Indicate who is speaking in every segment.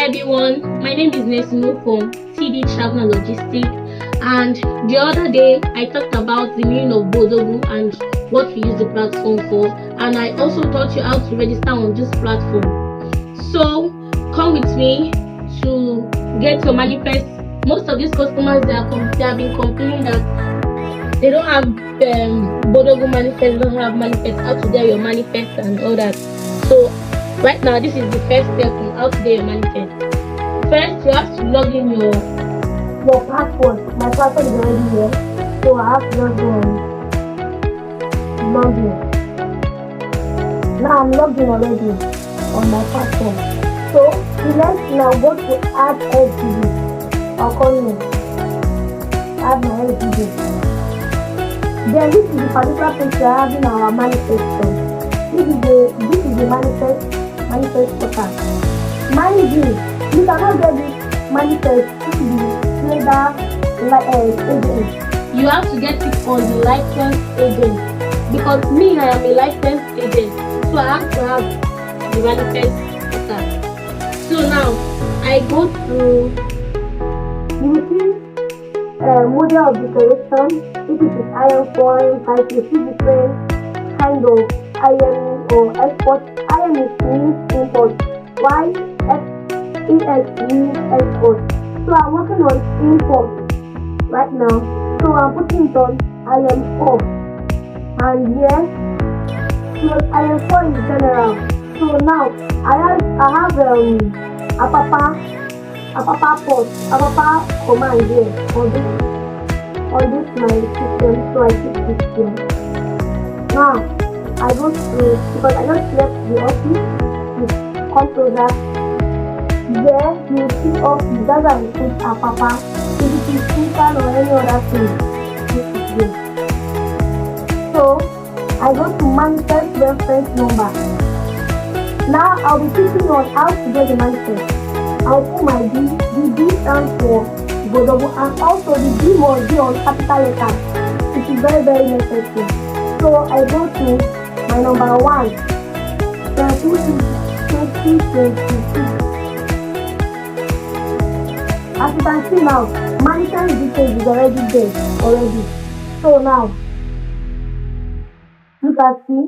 Speaker 1: Hi everyone, my name is Nesino from TD Travel and Logistics, and the other day I talked about the meaning of BODOGWU and what we use the platform for, and I also taught you how to register on this platform. So come with me to get your manifest. Most of these customers, they have been complaining that they don't have BODOGWU manifest, don't have manifest, how to get your manifest and all that. So right now, this is the first step on how to get your manifest. First, you have to log in your password. My password is already here, so I have to just go and log in. Now I'm logged in already on my platform. So let's now go to add LTD. I'll call you. Add my LTD. Then this is the particular page we are having our manifest. This is the manifest portal. Mind you cannot get this manifest through the trader agent. You have to get it on the licensed agent, because me, I am a licensed agent, so I have to have the manifest portal. So now I go through. You will see model of declaration. If it is iron foil, type, you see different kind of IM or export. IM is means import. Why EX means export. So I'm working on import right now. So I'm putting it on IM4. And yes, so IM4 is general. So now I have Apapa command here on this my system. So I keep this here. Now I go to, because I just left the office, you come to that. There you see office, that's why I put Apapa. If it is Twitter or any other thing, this is there. So I go to manifest reference number. Now I'll be teaching you on how to get the manifest. I'll put my D. The D stands for BODOGWU, and also the D must be on capital letters. It is very, very necessary. So I go to my number 1, 2022. As you can see now, manifest details is already there already. So now, you can see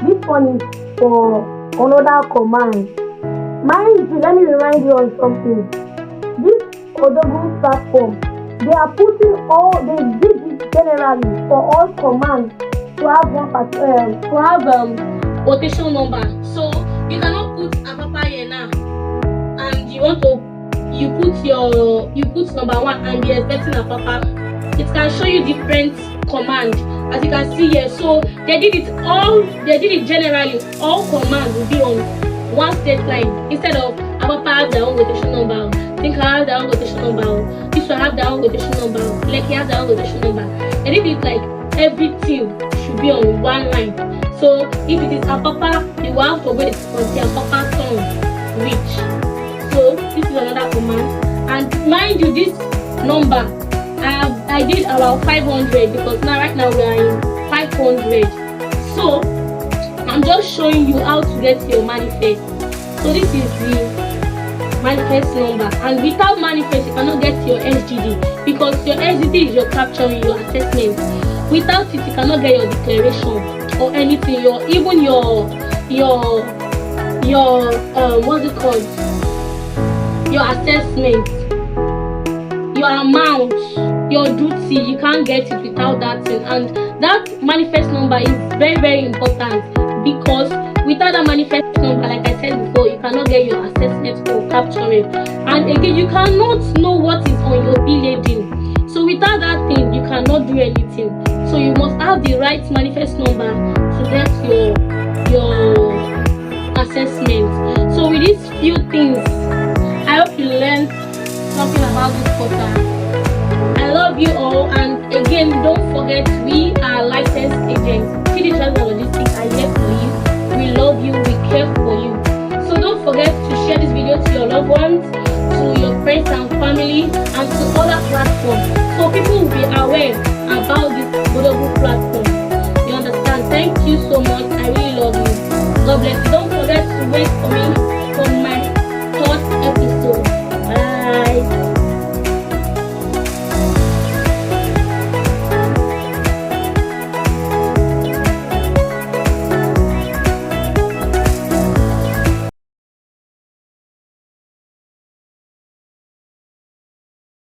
Speaker 1: this one is for another command. Mind you, let me remind you on something. This BODOGWU platform, they are putting they did it generally for all commands to have quotation number. So you cannot put Apapa here now, and you put number 1 and be expecting Apapa. It can show you different command, as you can see here. So they did it generally. All commands will be on one straight line instead of Apapa have their own quotation number, Think I have their own quotation number, this will have their own quotation number, like he has their own quotation number. And if it's like everything should be on one line. So if it is Apapa, you will have to wait until Apapa's turn reach. So this is another command. And mind you, this number I did about 500, because right now we are in 500. So I'm just showing you how to get your manifest. So this is the manifest number, and without manifest you cannot get your SGD, because your SGD is your capturing, your assessment. Without it you cannot get your declaration or anything, even your what's it called, your assessment, your amount, your duty. You can't get it without that thing. And that manifest number is very, very important, because without that manifest number, like I said before, you cannot get your assessment or capturing. And again, you cannot know what is on your bill heading. So without that thing, you cannot do anything. So you must have the right manifest number to get your assessment. So with these few things, I hope you learned something about this portal. I love you all, and again, don't forget, we are licensed agents. TD Travel and Logistics are here for you. We love you, we care for you. So don't forget to share this video to your loved ones, to your friends and family, and to other platforms, so people will be aware about this BODOGWU platform. You understand? Thank you so much. I really love you. God bless you. Don't forget to wait for me